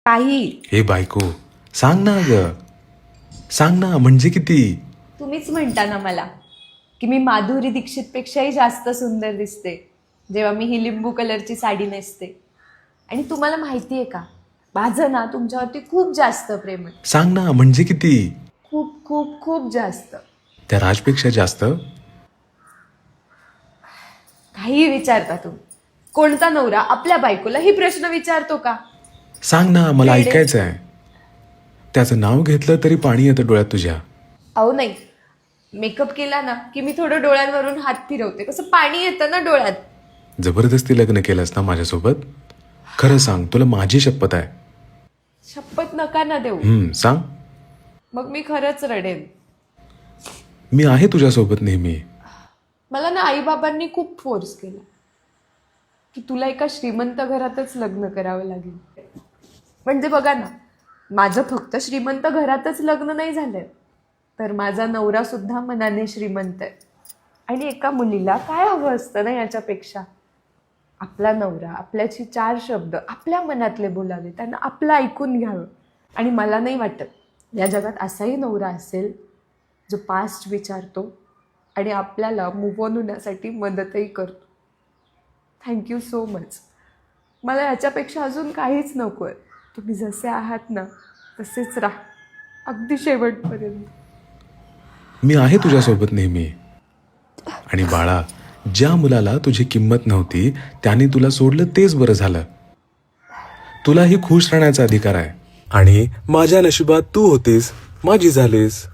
काही. हे बायको, सांग ना ग, सांग ना, म्हणजे किती? तुम्हीच म्हणता ना मला की मी माधुरी दीक्षित पेक्षाही जास्त सुंदर दिसते जेव्हा मी ही लिंबू कलरची साडी नेसते. आणि तुम्हाला माहिती आहे का, माझं ना तुमच्यावरती खूप जास्त प्रेम आहे. सांग ना, म्हणजे किती? खूप खूप खूप जास्त. त्या राजपेक्षा जास्त? काही विचारता तुम्ही. कोणता नवरा आपल्या बायकोला ही प्रश्न विचारतो का? सांग ना, मला वेडे. ऐकायचं आहे. त्याचं नाव घेतलं तरी पाणी येतं डोळ्यात तुझ्या. अहो नाही, मेकअप केला ना की मी थोडं डोळ्यांवरून हात फिरवते, कसं पाणी येतं ना डोळ्यात. जबरदस्ती लग्न केलंस ना माझ्यासोबत? खरं सांग, तुला माझी शपथ आहे. शपथ नका ना देऊ, सांग. मग मी खरंच रडेन. मी आहे तुझ्यासोबत नेहमी. मला ना आईबाबांनी खूप फोर्स केला की तुला एका श्रीमंत घरातच लग्न करावं लागेल. म्हणजे बघा ना, माझं फक्त श्रीमंत घरातच लग्न नाही झालंय, तर माझा नवरा सुद्धा मनाने श्रीमंत आहे. आणि एका मुलीला काय हवं असतं ना याच्यापेक्षा? आपला नवरा आपल्याशी 4 शब्द आपल्या मनातले बोलावे, त्यांना आपलं ऐकून घ्यावं. आणि मला नाही वाटत या जगात असाही नवरा असेल जो पास्ट विचारतो आणि आपल्याला मूव्ह ऑन होण्यासाठी मदतही करतो. Thank you so much. मला याच्यापेक्षा अजून काहीच नको आहे. तुम्ही जसे आहात ना तसेच राहा, अगदी शेवटपर्यंत. मी आहे तुझ्यासोबत नेहमी. आणि बाळा, ज्या मुलाला तुझी किंमत नव्हती त्याने तुला सोडलं तेच बरं झालं. तुलाही खुश राहण्याचा अधिकार आहे. आणि माझ्या नशिबात तू होतीस, माझी झालीस.